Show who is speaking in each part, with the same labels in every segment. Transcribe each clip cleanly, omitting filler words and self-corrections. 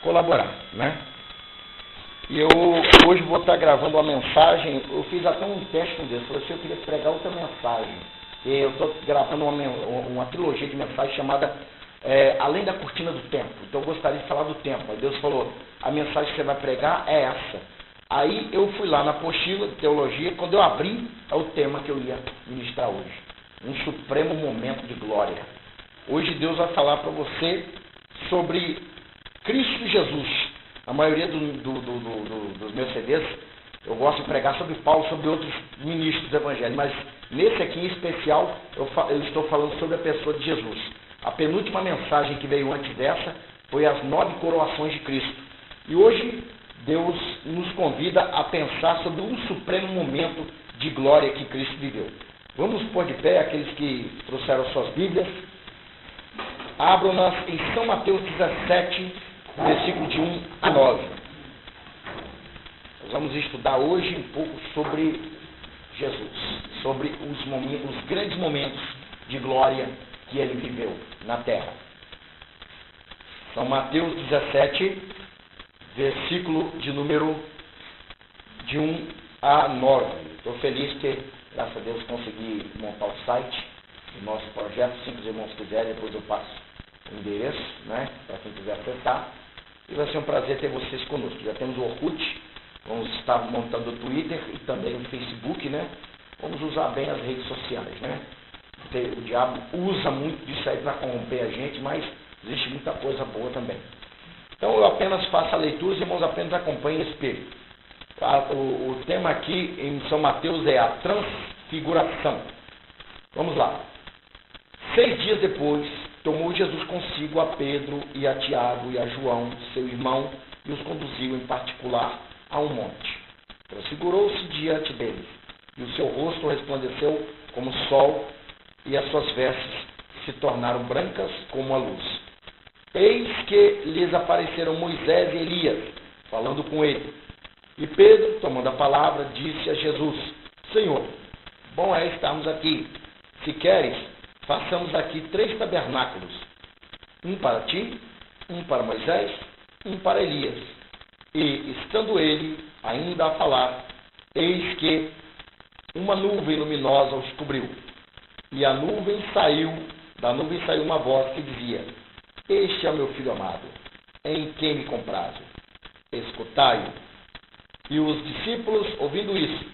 Speaker 1: colaborar, né? E eu hoje vou estar gravando uma mensagem. Eu fiz até um teste com Deus. Falei assim, eu queria pregar outra mensagem. E eu estou gravando uma trilogia de mensagens chamada Além da Cortina do Tempo. Então eu gostaria de falar do tempo. Aí Deus falou, a mensagem que você vai pregar é essa. Aí eu fui lá na apostila de teologia. Quando eu abri, é o tema que eu ia ministrar hoje. Um supremo momento de glória. Hoje Deus vai falar para você sobre Cristo Jesus. A maioria dos meus CDs, eu gosto de pregar sobre Paulo, sobre outros ministros do Evangelho, mas nesse aqui em especial, eu estou falando sobre a pessoa de Jesus. A penúltima mensagem que veio antes dessa foi as 9 coroações de Cristo. E hoje, Deus nos convida a pensar sobre um supremo momento de glória que Cristo viveu. Vamos pôr de pé aqueles que trouxeram suas Bíblias. Abram-nas em São Mateus 17, versículo de 1 a 9. Nós vamos estudar hoje um pouco sobre Jesus, sobre os grandes momentos de glória que ele viveu na terra. São Mateus 17, versículo de número de 1 a 9. Estou feliz que, graças a Deus, consegui montar o site do nosso projeto. Se os irmãos quiserem, depois eu passo o endereço, né, para quem quiser acessar. E vai ser um prazer ter vocês conosco. Já temos o Orkut, vamos estar montando o Twitter e também o Facebook, né? Vamos usar bem as redes sociais, né? O diabo usa muito disso aí para corromper a gente, mas existe muita coisa boa também. Então eu apenas faço a leitura, os irmãos apenas acompanhem esse espelho. O tema aqui em São Mateus é a transfiguração. Vamos lá. 6 dias depois, tomou Jesus consigo a Pedro e a Tiago e a João, seu irmão, e os conduziu em particular a um monte. Transfigurou-se diante deles, e o seu rosto resplandeceu como o sol, e as suas vestes se tornaram brancas como a luz. Eis que lhes apareceram Moisés e Elias, falando com ele. E Pedro, tomando a palavra, disse a Jesus, Senhor, bom é estarmos aqui. Se queres, façamos aqui 3 tabernáculos, um para ti, um para Moisés, um para Elias. E, estando ele ainda a falar, eis que uma nuvem luminosa os cobriu. E da nuvem saiu uma voz que dizia, Este é o meu filho amado, em quem me comprazo. Escutai-o. E os discípulos, ouvindo isso,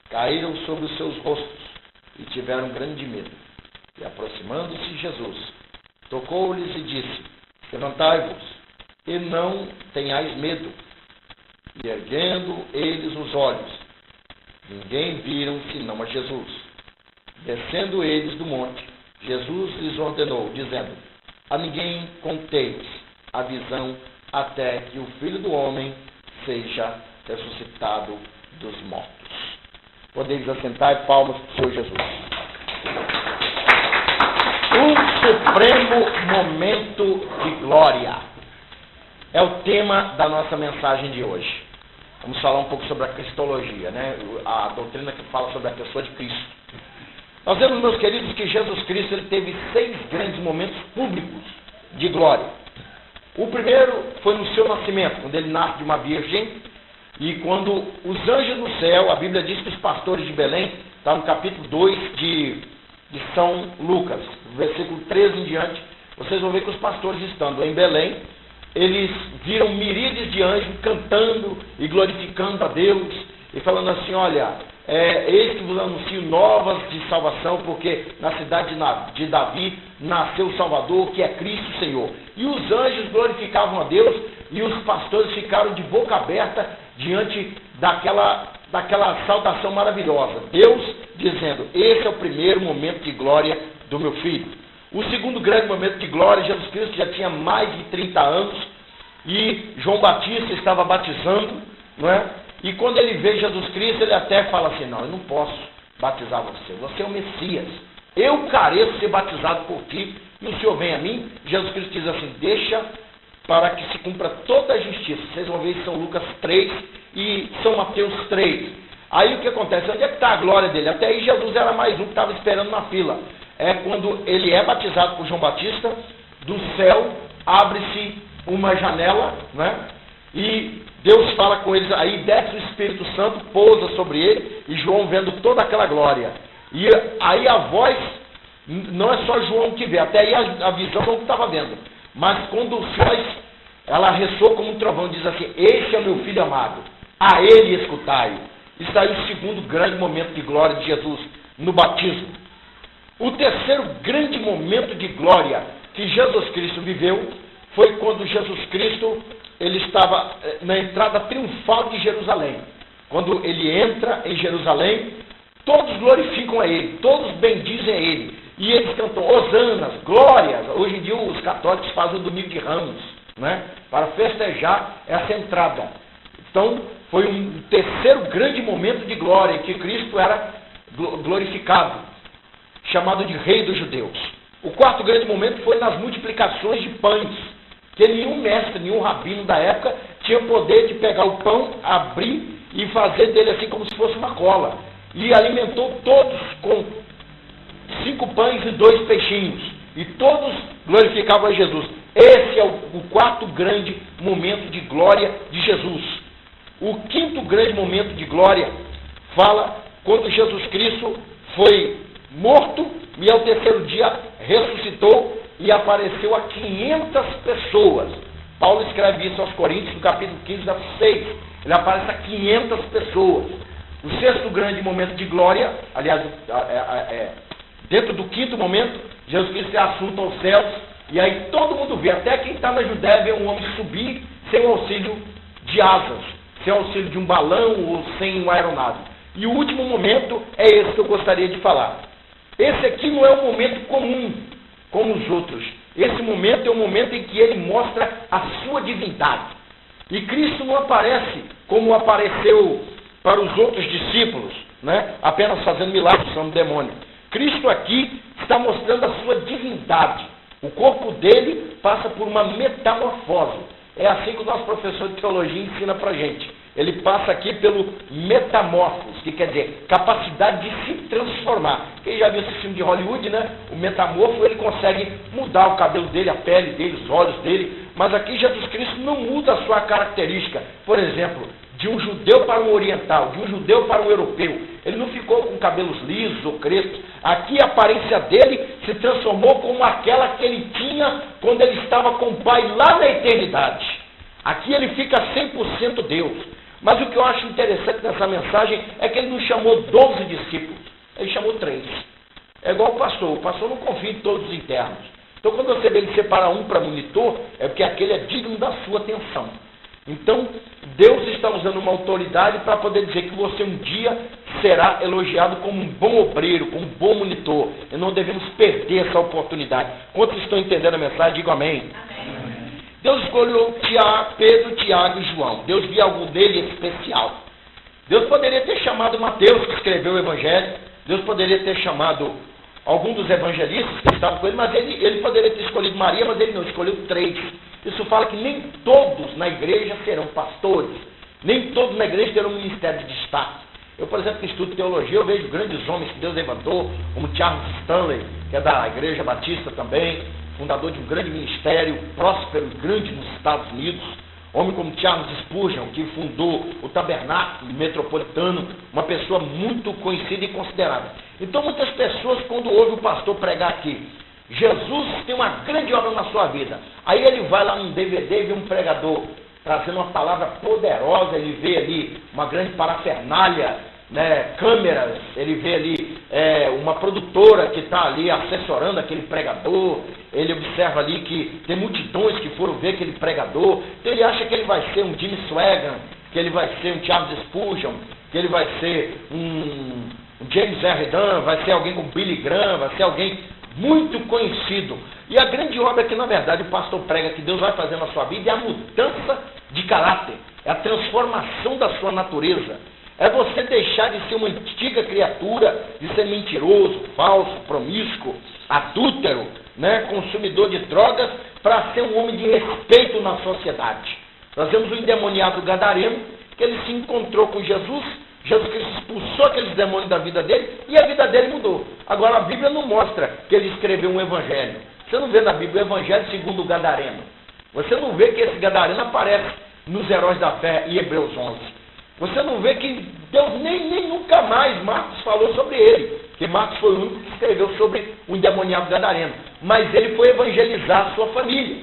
Speaker 1: caíram sobre os seus rostos e tiveram grande medo. E aproximando-se Jesus, tocou-lhes e disse, levantai-vos, e não tenhais medo. E erguendo eles os olhos, ninguém viram senão a Jesus. Descendo eles do monte, Jesus lhes ordenou, dizendo, a ninguém conteis a visão até que o Filho do Homem seja ressuscitado dos mortos. Podeis assentar e palmas para o Senhor Jesus. Um supremo momento de glória é o tema da nossa mensagem de hoje. Vamos falar um pouco sobre a cristologia, né? A doutrina que fala sobre a pessoa de Cristo. Nós vemos, meus queridos, que Jesus Cristo ele teve 6 grandes momentos públicos de glória. O primeiro foi no seu nascimento, quando ele nasce de uma virgem, e quando os anjos no céu, a Bíblia diz que os pastores de Belém, está no capítulo 2 de São Lucas, versículo 13 em diante, vocês vão ver que os pastores estando em Belém, eles viram miríades de anjos cantando e glorificando a Deus, e falando assim, olha, eis que vos anuncio novas de salvação, porque na cidade de Davi nasceu o Salvador, que é Cristo Senhor. E os anjos glorificavam a Deus, e os pastores ficaram de boca aberta diante daquela saudação maravilhosa. Deus dizendo, esse é o primeiro momento de glória do meu filho. O segundo grande momento de glória, Jesus Cristo já tinha mais de 30 anos, e João Batista estava batizando, não é? E quando ele vê Jesus Cristo, ele até fala assim, não, eu não posso batizar você é o Messias, eu careço ser batizado por ti, e o Senhor vem a mim. Jesus Cristo diz assim, deixa para que se cumpra toda a justiça. Vocês vão ver em São Lucas 3 e São Mateus 3. Aí o que acontece? Onde é que está a glória dele? Até aí Jesus era mais um que estava esperando na fila. É quando ele é batizado por João Batista, do céu abre-se uma janela, né? E Deus fala com eles, aí desce o Espírito Santo, pousa sobre ele, e João vendo toda aquela glória. E aí a voz, não é só João que vê, até aí a visão não estava vendo. Mas quando o voz, ela ressoa como um trovão, diz assim: este é o meu filho amado, a ele escutai. Isso aí é o segundo grande momento de glória de Jesus, no batismo. O terceiro grande momento de glória que Jesus Cristo viveu, foi quando Jesus Cristo, ele estava na entrada triunfal de Jerusalém. Quando ele entra em Jerusalém, todos glorificam a ele, todos bendizem a ele. E eles cantam hosanas, glórias. Hoje em dia os católicos fazem o domingo de Ramos, né, para festejar essa entrada. Então, foi um terceiro grande momento de glória, em que Cristo era glorificado, chamado de Rei dos Judeus. O quarto grande momento foi nas multiplicações de pães, que nenhum mestre, nenhum rabino da época tinha poder de pegar o pão, abrir e fazer dele assim como se fosse uma cola. E alimentou todos com 5 pães e 2 peixinhos. E todos glorificavam a Jesus. Esse é o quarto grande momento de glória de Jesus. O quinto grande momento de glória fala quando Jesus Cristo foi morto e ao terceiro dia ressuscitou e apareceu a 500 pessoas. Paulo escreve isso aos Coríntios, no capítulo 15, verso 6. Ele aparece a 500 pessoas. O sexto grande momento de glória, aliás, dentro do quinto momento, Jesus Cristo é assunto aos céus, e aí todo mundo vê, até quem está na Judéia, vê um homem subir sem o auxílio de asas, sem o auxílio de um balão ou sem uma aeronave. E o último momento é esse que eu gostaria de falar. Esse aqui não é um momento comum, como os outros. Esse momento é um momento em que ele mostra a sua divindade. E Cristo não aparece como apareceu para os outros discípulos, né, apenas fazendo milagres, expulsando demônio. Cristo aqui está mostrando a sua divindade. O corpo dele passa por uma metamorfose. É assim que o nosso professor de teologia ensina para a gente. Ele passa aqui pelo metamorfos, que quer dizer capacidade de se transformar. Quem já viu esse filme de Hollywood, né? O metamorfo, ele consegue mudar o cabelo dele, a pele dele, os olhos dele. Mas aqui Jesus Cristo não muda a sua característica. Por exemplo, de um judeu para um oriental, de um judeu para um europeu. Ele não ficou com cabelos lisos ou crespos. Aqui a aparência dele se transformou como aquela que ele tinha quando ele estava com o Pai lá na eternidade. Aqui ele fica 100% Deus. Mas o que eu acho interessante nessa mensagem é que ele não chamou 12 discípulos, ele chamou 3. É igual o pastor não confia em todos os internos. Então quando você vê ele separar um para monitor, é porque aquele é digno da sua atenção. Então, Deus está usando uma autoridade para poder dizer que você um dia será elogiado como um bom obreiro, como um bom monitor. E não devemos perder essa oportunidade. Quantos estão entendendo a mensagem? Digo amém. Amém. Deus escolheu Pedro, Tiago e João. Deus viu algum deles especial. Deus poderia ter chamado Mateus, que escreveu o Evangelho. Deus poderia ter chamado algum dos evangelistas que estavam com ele, mas ele poderia ter escolhido Maria, mas ele não, escolheu 3. Isso fala que nem todos na igreja serão pastores, nem todos na igreja terão um ministério de destaque. Eu, por exemplo, que estudo teologia, eu vejo grandes homens que Deus levantou, como Charles Stanley, que é da Igreja Batista também, fundador de um grande ministério, próspero e grande nos Estados Unidos. Homem como Charles Spurgeon, que fundou o Tabernáculo Metropolitano, uma pessoa muito conhecida e considerada. Então, muitas pessoas, quando ouvem o pastor pregar aqui, Jesus tem uma grande obra na sua vida. Aí ele vai lá num DVD e vê um pregador trazendo uma palavra poderosa, ele vê ali uma grande parafernália, né, câmeras, ele vê ali uma produtora que está ali assessorando aquele pregador, ele observa ali que tem multidões que foram ver aquele pregador, então ele acha que ele vai ser um Jimmy Swaggart, que ele vai ser um Charles Spurgeon, que ele vai ser um James R. Dunn, vai ser alguém como Billy Graham, vai ser alguém muito conhecido. E a grande obra que, na verdade, o pastor prega que Deus vai fazer na sua vida é a mudança de caráter, é a transformação da sua natureza. É você deixar de ser uma antiga criatura, de ser mentiroso, falso, promíscuo, adúltero, né, consumidor de drogas, para ser um homem de respeito na sociedade. Nós vemos o endemoniado gadareno, que ele se encontrou com Jesus, Jesus Cristo expulsou aqueles demônios da vida dele e a vida dele mudou. Agora a Bíblia não mostra que ele escreveu um evangelho. Você não vê na Bíblia o evangelho segundo o gadareno. Você não vê que esse gadareno aparece nos Heróis da Fé e Hebreus 11. Você não vê que Deus nem nunca mais Marcos falou sobre ele, porque Marcos foi o único que escreveu sobre o endemoniado gadareno. Mas ele foi evangelizar a sua família.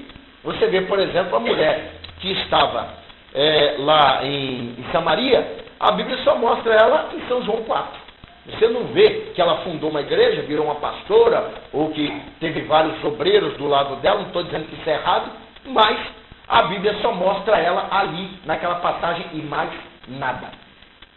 Speaker 1: Você vê, por exemplo, a mulher que estava lá em Samaria, a Bíblia só mostra ela em São João 4. Você não vê que ela fundou uma igreja, virou uma pastora, ou que teve vários obreiros do lado dela, não estou dizendo que isso é errado, mas a Bíblia só mostra ela ali, naquela passagem, e mais nada.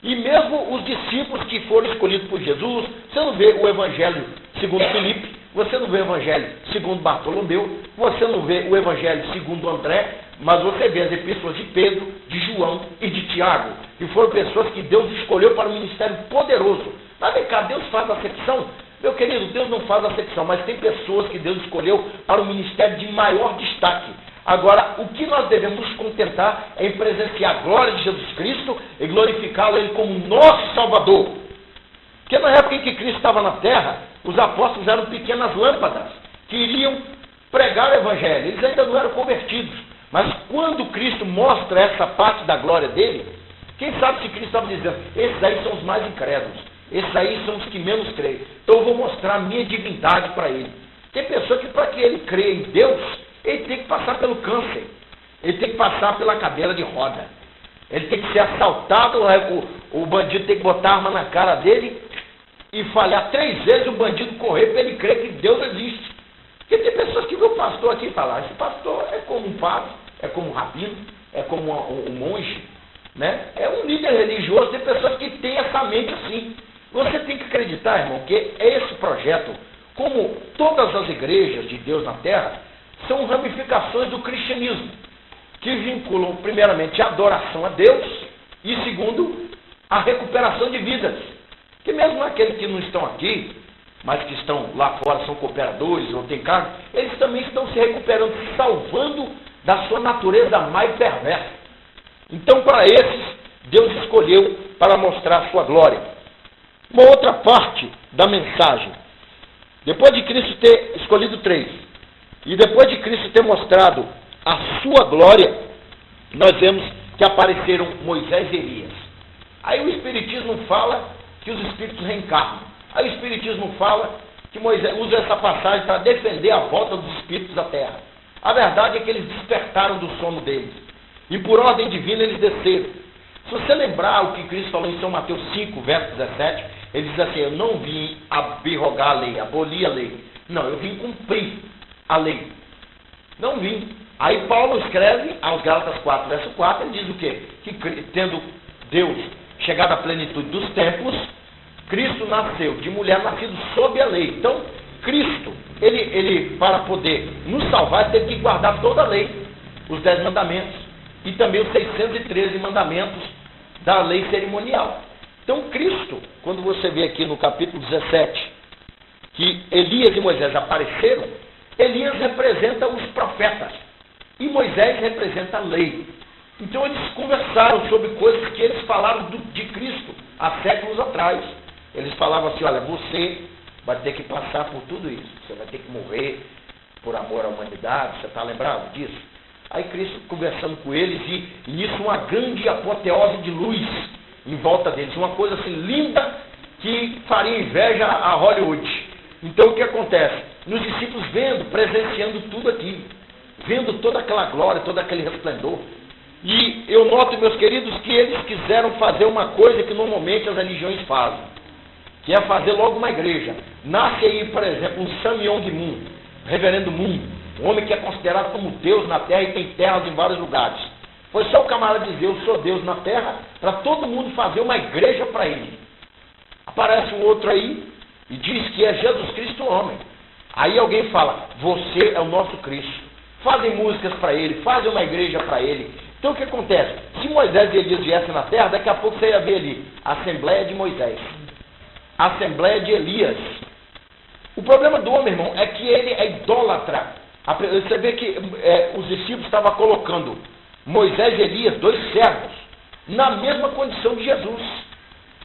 Speaker 1: E mesmo os discípulos que foram escolhidos por Jesus, você não vê o Evangelho segundo Filipe, você não vê o Evangelho segundo Bartolomeu, você não vê o Evangelho segundo André, mas você vê as epístolas de Pedro, de João e de Tiago, que foram pessoas que Deus escolheu para um ministério poderoso. Mas vem cá, Deus faz acepção? Meu querido, Deus não faz acepção, mas tem pessoas que Deus escolheu para um ministério de maior destaque. Agora, o que nós devemos nos contentar é em presenciar a glória de Jesus Cristo e glorificá-lo Ele como nosso Salvador. Porque na época em que Cristo estava na terra, os apóstolos eram pequenas lâmpadas que iriam pregar o Evangelho. Eles ainda não eram convertidos. Mas quando Cristo mostra essa parte da glória dele, quem sabe se Cristo estava dizendo, esses aí são os mais incrédulos, esses aí são os que menos creem. Então eu vou mostrar a minha divindade para ele. Tem pessoa que para que ele creia em Deus, ele tem que passar pelo câncer, ele tem que passar pela cadeira de roda, ele tem que ser assaltado, o bandido tem que botar a arma na cara dele e falhar 3 vezes o bandido correr para ele crer que Deus existe. Porque tem pessoas que vê o pastor aqui falar, esse pastor é como um padre, é como um rabino, é como um monge, né? É um líder religioso. Tem pessoas que têm essa mente assim. Você tem que acreditar, irmão, que esse projeto, como todas as igrejas de Deus na terra, são ramificações do cristianismo, que vinculam primeiramente a adoração a Deus e segundo, a recuperação de vidas. Que mesmo aqueles que não estão aqui, mas que estão lá fora, são cooperadores ou têm cargo, eles também estão se recuperando, se salvando da sua natureza má e perversa. Então, para esses, Deus escolheu para mostrar a sua glória. Uma outra parte da mensagem, depois de Cristo ter escolhido 3, e depois de Cristo ter mostrado a sua glória, nós vemos que apareceram Moisés e Elias. Aí o Espiritismo fala que os Espíritos reencarnam. Aí o Espiritismo fala que Moisés usa essa passagem para defender a volta dos Espíritos à Terra. A verdade é que eles despertaram do sono deles. E por ordem divina eles desceram. Se você lembrar o que Cristo falou em São Mateus 5, verso 17, ele diz assim, eu não vim abrogar a lei, abolir a lei. Não, eu vim cumprir a lei. Não vim. Aí Paulo escreve aos Gálatas 4, verso 4, ele diz o quê? Que tendo Deus chegado à plenitude dos tempos, Cristo nasceu de mulher nascido sob a lei. Então, Cristo, ele para poder nos salvar, teve que guardar toda a lei, os 10 mandamentos, e também os 613 mandamentos da lei cerimonial. Então, Cristo, quando você vê aqui no capítulo 17, que Elias e Moisés apareceram, Elias representa os profetas, e Moisés representa a lei. Então, eles conversaram sobre coisas que eles falaram de Cristo há séculos atrás. Eles falavam assim, olha, você vai ter que passar por tudo isso. Você vai ter que morrer por amor à humanidade. Você está lembrado disso? Aí Cristo conversando com eles e nisso uma grande apoteose de luz em volta deles. Uma coisa assim linda que faria inveja a Hollywood. Então o que acontece? Nos discípulos vendo, presenciando tudo aquilo. Vendo toda aquela glória, todo aquele resplendor. E eu noto, meus queridos, que eles quiseram fazer uma coisa que normalmente as religiões fazem, que é fazer logo uma igreja. Nasce aí, por exemplo, um Sam Yong-moon, reverendo Moon, um homem que é considerado como Deus na terra e tem terras em vários lugares. Foi só o camarada dizer, eu sou Deus na terra, para todo mundo fazer uma igreja para ele. Aparece um outro aí e diz que é Jesus Cristo homem. Aí alguém fala, você é o nosso Cristo. Fazem músicas para ele, fazem uma igreja para ele. Então o que acontece? Se Moisés e Elias viessem na terra, daqui a pouco você ia ver ali a Assembleia de Moisés, a Assembleia de Elias. O problema do homem, irmão, é que ele é idólatra. Você vê que os discípulos estavam colocando Moisés e Elias, 2 servos, na mesma condição de Jesus.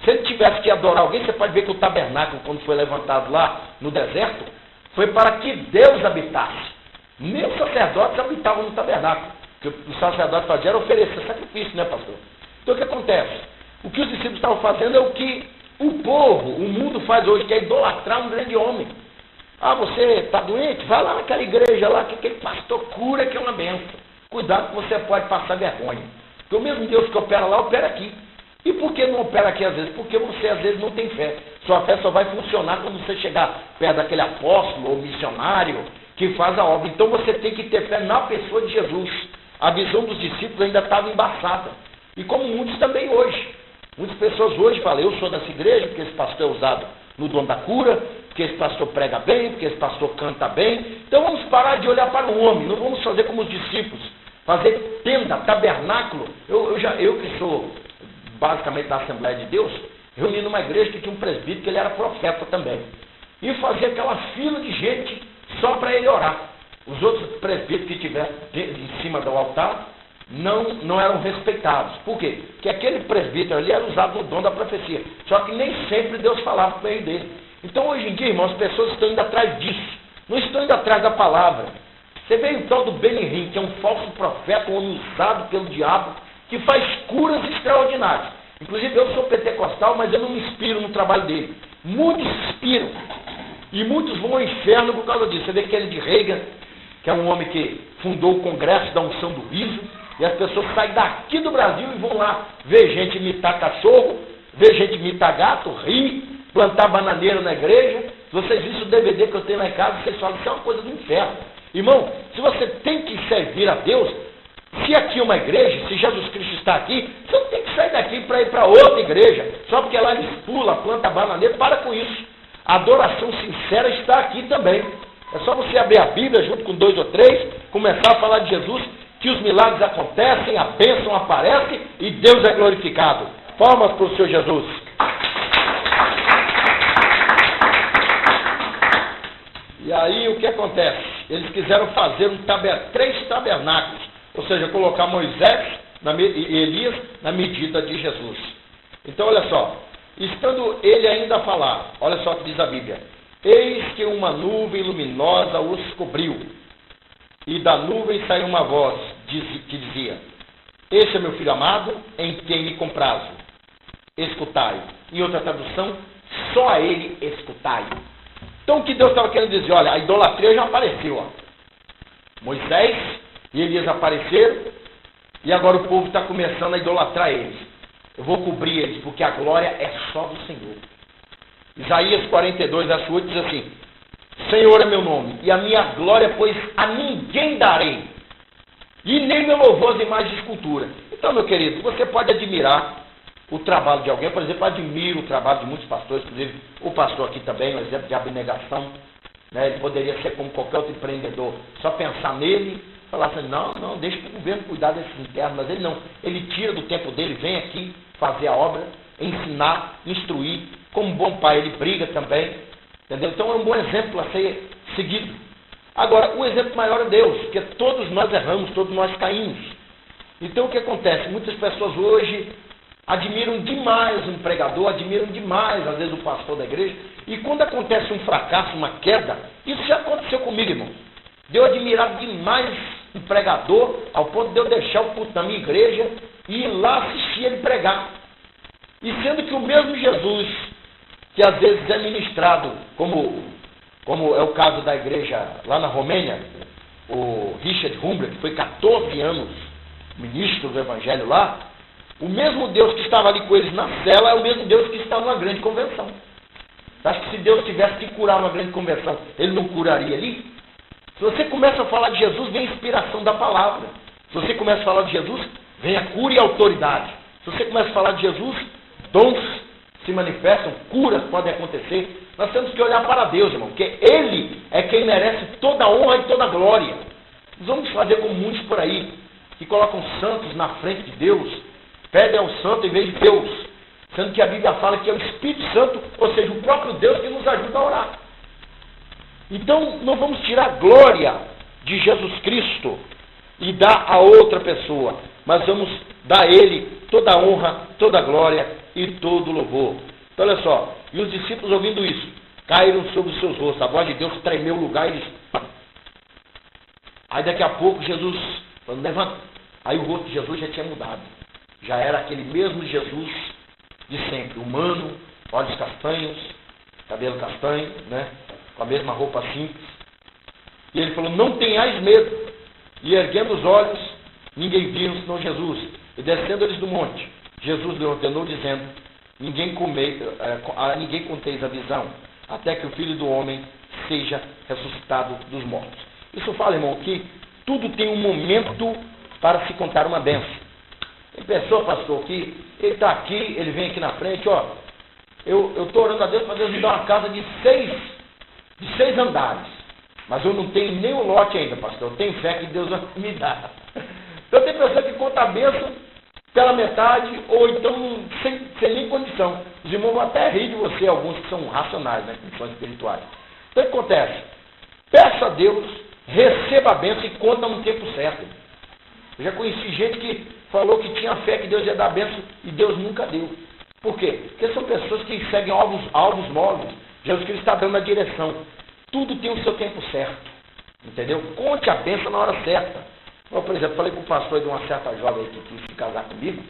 Speaker 1: Se ele tivesse que adorar alguém, você pode ver que o tabernáculo, quando foi levantado lá no deserto, foi para que Deus habitasse. Nem os sacerdotes habitavam no tabernáculo. O que o sacerdote fazia era oferecer sacrifício, né, pastor? Então o que acontece? O que os discípulos estavam fazendo é o que o povo, o mundo faz hoje, que é idolatrar um grande homem. Ah, você está doente? Vai lá naquela igreja lá, que aquele pastor cura, que é uma benção. Cuidado que você pode passar vergonha. Porque o mesmo Deus que opera lá, opera aqui. E por que não opera aqui às vezes? Porque você às vezes não tem fé. Sua fé só vai funcionar quando você chegar perto daquele apóstolo ou missionário que faz a obra. Então você tem que ter fé na pessoa de Jesus. A visão dos discípulos ainda estava embaçada. E como muitos também hoje. Muitas pessoas hoje falam, eu sou dessa igreja porque esse pastor é usado no dom da cura, porque esse pastor prega bem, porque esse pastor canta bem. Então vamos parar de olhar para o homem, não vamos fazer como os discípulos, fazer tenda, tabernáculo. Eu que sou basicamente da Assembleia de Deus, reuni numa igreja que tinha um presbítero que ele era profeta também. E fazia aquela fila de gente só para ele orar. Os outros presbíteros que estiveram em cima do altar não eram respeitados. Por quê? Porque aquele presbítero ali era usado no dom da profecia. Só que nem sempre Deus falava por meio dele. Então hoje em dia, irmãos, as pessoas estão indo atrás disso. Não estão indo atrás da palavra. Você vê o tal do Benihim, que é um falso profeta, um homem usado pelo diabo, que faz curas extraordinárias. Inclusive eu sou pentecostal, mas eu não me inspiro no trabalho dele. Muitos se inspiram. E muitos vão ao inferno por causa disso. Você vê aquele de Reagan, que é um homem que fundou o Congresso da Unção do Riso, e as pessoas saem daqui do Brasil e vão lá ver gente imitar cachorro, ver gente imitar gato, rir, plantar bananeira na igreja. Se vocês viram o DVD que eu tenho lá em casa, vocês falam, isso é uma coisa do inferno. Irmão, se você tem que servir a Deus, se aqui é uma igreja, se Jesus Cristo está aqui, você não tem que sair daqui para ir para outra igreja, só porque lá eles pulam, planta bananeira, para com isso. A adoração sincera está aqui também. É só você abrir a Bíblia junto com 2 ou 3, começar a falar de Jesus, que os milagres acontecem, a bênção aparece e Deus é glorificado. Palmas para o Senhor Jesus. E aí o que acontece? Eles quiseram fazer 3 tabernáculos, ou seja, colocar Moisés e Elias na medida de Jesus. Então olha só, estando ele ainda a falar, olha só o que diz a Bíblia: eis que uma nuvem luminosa os cobriu, e da nuvem saiu uma voz que dizia: este é meu filho amado, em quem me comprazo, escutai. Em outra tradução, só a ele escutai. Então o que Deus estava querendo dizer? Olha, a idolatria já apareceu. Ó. Moisés e Elias apareceram, e agora o povo está começando a idolatrar eles. Eu vou cobrir eles, porque a glória é só do Senhor. Isaías 42, verso 8 diz assim: Senhor é meu nome, e a minha glória, pois a ninguém darei, e nem meu louvor de imagem de escultura. Então, meu querido, você pode admirar o trabalho de alguém. Por exemplo, admiro o trabalho de muitos pastores, inclusive o pastor aqui também, um exemplo de abnegação. Né? Ele poderia ser como qualquer outro empreendedor, só pensar nele, falar assim, não, deixa o governo cuidar desses internos, mas ele não. Ele tira do tempo dele, vem aqui fazer a obra, ensinar, instruir. Como um bom pai, ele briga também. Entendeu? Então é um bom exemplo a ser seguido. Agora, o exemplo maior é Deus, porque todos nós erramos, todos nós caímos. Então o que acontece? Muitas pessoas hoje admiram demais um pregador, admiram demais, às vezes, o pastor da igreja, e quando acontece um fracasso, uma queda, isso já aconteceu comigo, irmão. De eu admirar demais um pregador, ao ponto de eu deixar o culto da minha igreja e ir lá assistir ele pregar. E sendo que o mesmo Jesus, que às vezes é ministrado, como é o caso da igreja lá na Romênia, o Richard Humber, que foi 14 anos ministro do evangelho lá, o mesmo Deus que estava ali com eles na cela é o mesmo Deus que está numa grande convenção. Você acha que se Deus tivesse que curar uma grande convenção, ele não curaria ali? Se você começa a falar de Jesus, vem a inspiração da palavra. Se você começa a falar de Jesus, vem a cura e a autoridade. Se você começa a falar de Jesus, dons se manifestam, curas podem acontecer. Nós temos que olhar para Deus, irmão, porque Ele é quem merece toda a honra e toda a glória. Nós vamos fazer como muitos por aí, que colocam santos na frente de Deus, pedem ao santo em vez de Deus, sendo que a Bíblia fala que é o Espírito Santo, ou seja, o próprio Deus que nos ajuda a orar. Então, não vamos tirar a glória de Jesus Cristo e dar a outra pessoa, mas vamos dar a Ele toda a honra, toda a glória e todo o louvor. Então, olha só, e os discípulos ouvindo isso, caíram sobre os seus rostos, a voz de Deus tremeu o lugar e eles Aí daqui a pouco Jesus falou, levanta. Aí o rosto de Jesus já tinha mudado. Já era aquele mesmo Jesus de sempre, humano, olhos castanhos, cabelo castanho, né? Com a mesma roupa simples. E ele falou, não tenhais medo. E erguendo os olhos, ninguém viu senão Jesus. E descendo eles do monte, Jesus lhe ordenou, dizendo, ninguém conteis a visão, até que o Filho do Homem seja ressuscitado dos mortos. Isso fala, irmão, que tudo tem um momento para se contar uma bênção. Tem pessoa, pastor, que ele está aqui, ele vem aqui na frente, ó, eu estou orando a Deus para Deus me dar uma casa de seis andares, mas eu não tenho nem o lote ainda, pastor, eu tenho fé que Deus vai me dar. Então tem pessoa que conta a bênção pela metade, ou então sem nem condição. Os irmãos vão até rir de você, alguns que são racionais, né, que são espirituais. Então o que acontece? Peça a Deus, receba a bênção e conta no tempo certo. Eu já conheci gente que falou que tinha fé que Deus ia dar a bênção e Deus nunca deu. Por quê? Porque são pessoas que seguem alvos novos. Jesus Cristo está dando a direção. Tudo tem o seu tempo certo. Entendeu? Conte a bênção na hora certa. Eu, por exemplo, falei com o pastor de uma certa jovem que quis se casar comigo.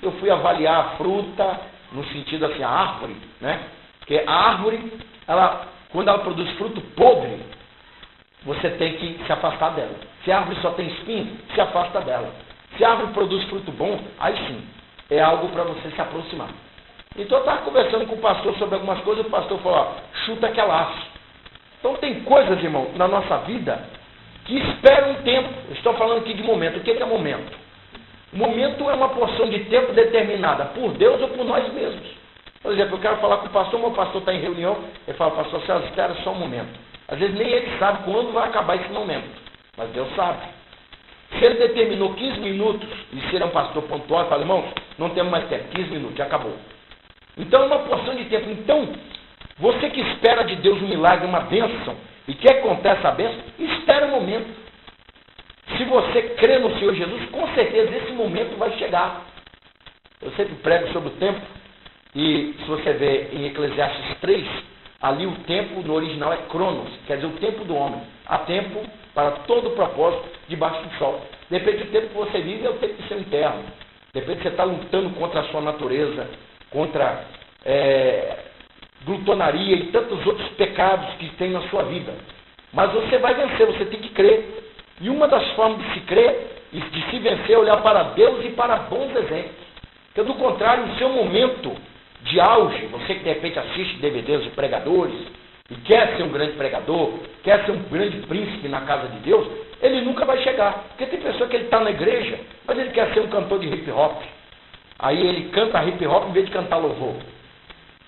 Speaker 1: Eu fui avaliar a fruta, no sentido assim, a árvore, né? Porque a árvore, quando ela produz fruto podre, você tem que se afastar dela. Se a árvore só tem espinho, se afasta dela. Se a árvore produz fruto bom, aí sim, é algo para você se aproximar. Então eu estava conversando com o pastor sobre algumas coisas, o pastor falou, ó, chuta que é laço. Então tem coisas, irmão, na nossa vida que esperam um tempo. Eu estou falando aqui de momento. O que é momento? Momento é uma porção de tempo determinada por Deus ou por nós mesmos. Por exemplo, eu quero falar com o pastor, meu pastor está em reunião, ele fala, pastor, você espera só um momento. Às vezes nem ele sabe quando vai acabar esse momento, mas Deus sabe. Se ele determinou 15 minutos, e se ele é um pastor pontual, ele fala, irmãos, não temos mais tempo, 15 minutos, já acabou. Então é uma porção de tempo. Então, você que espera de Deus um milagre, uma bênção, e quer que aconteça a bênção, espera o momento. Se você crê no Senhor Jesus, com certeza esse momento vai chegar. Eu sempre prego sobre o tempo, e se você ver em Eclesiastes 3, ali o tempo no original é cronos, quer dizer o tempo do homem. Há tempo para todo o propósito debaixo do sol. Depende do tempo que você vive, é o tempo do seu interno. Depende de você estar lutando contra a sua natureza, contra glutonaria e tantos outros pecados que tem na sua vida. Mas você vai vencer, você tem que crer. E uma das formas de se crer e de se vencer é olhar para Deus e para bons exemplos. Porque do contrário, o seu momento de auge, você que de repente assiste DVDs de pregadores e quer ser um grande pregador, quer ser um grande príncipe na casa de Deus, ele nunca vai chegar. Porque tem pessoa que ele está na igreja, mas ele quer ser um cantor de hip hop. Aí ele canta hip hop em vez de cantar louvor.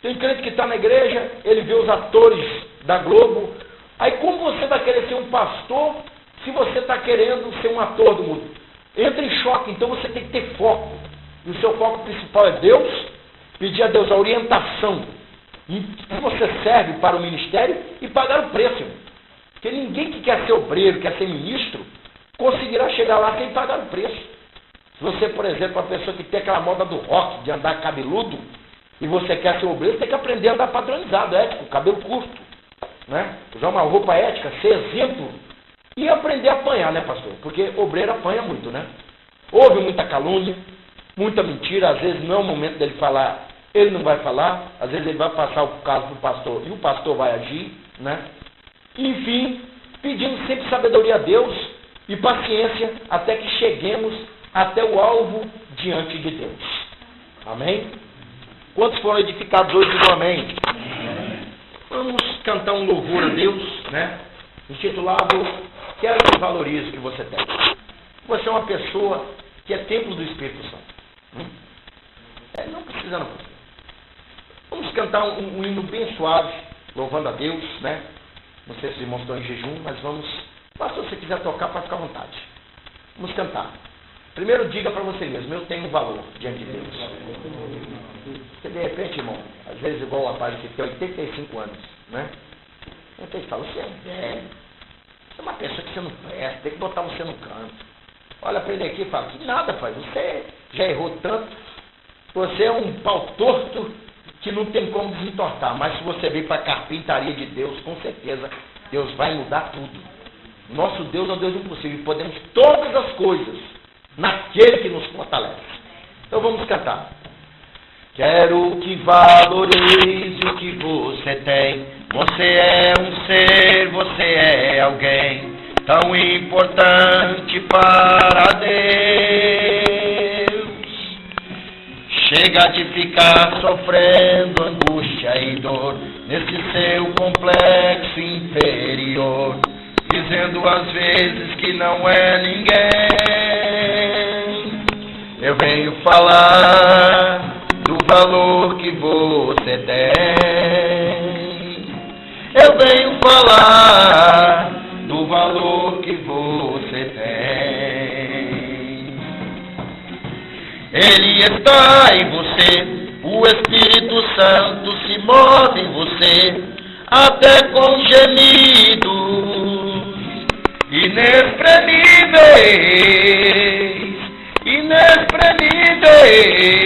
Speaker 1: Tem crente que está na igreja, ele vê os atores da Globo. Aí como você vai querer ser um pastor se você está querendo ser um ator do mundo? Entra em choque, então você tem que ter foco. E o seu foco principal é Deus, pedir a Deus a orientação em que você serve para o ministério e pagar o preço. Porque ninguém que quer ser obreiro, quer ser ministro, conseguirá chegar lá sem pagar o preço. Se você, por exemplo, é uma pessoa que tem aquela moda do rock, de andar cabeludo, e você quer ser obreiro, você tem que aprender a andar padronizado, ético, cabelo curto, né? Usar uma roupa ética, ser exemplo e aprender a apanhar, né, pastor? Porque obreiro apanha muito, né? Houve muita calúnia, muita mentira, às vezes não é o momento dele falar, ele não vai falar, às vezes ele vai passar o caso para o pastor e o pastor vai agir, né? Enfim, pedindo sempre sabedoria a Deus e paciência até que cheguemos até o alvo diante de Deus. Amém? Quantos foram edificados hoje do amém? Vamos cantar um louvor a Deus, né? Intitulado Quero que valorize o que você tem. Você é uma pessoa que é templo do Espírito Santo. Não precisa não. Vamos cantar um hino bem suave, louvando a Deus, né? Não sei se os irmãos estão em jejum, mas vamos. Mas se você quiser tocar, pode ficar à vontade. Vamos cantar. Primeiro diga para você mesmo, eu tenho um valor diante de Deus. Porque de repente, irmão, às vezes igual o rapaz que tem 85 anos, né? Então ele fala, você é velho, você é uma pessoa que você não presta, tem que botar você no canto. Olha para ele aqui e fala, que nada, pai, você já errou tanto, você é um pau torto que não tem como desentortar, mas se você vir para a carpintaria de Deus, com certeza Deus vai mudar tudo. Nosso Deus é o Deus do impossível. E podemos todas as coisas naquele que nos fortalece. Então vamos cantar. Quero que valorize o que você tem. Você é um ser, você é alguém tão importante para Deus. Chega de ficar sofrendo angústia e dor nesse seu complexo inferior, dizendo às vezes que não é ninguém. Eu venho falar do valor que você tem. Eu venho falar do valor que você tem. Ele está em você, o Espírito Santo se move em você, até com gemidos inexprimíveis, inexprimíveis.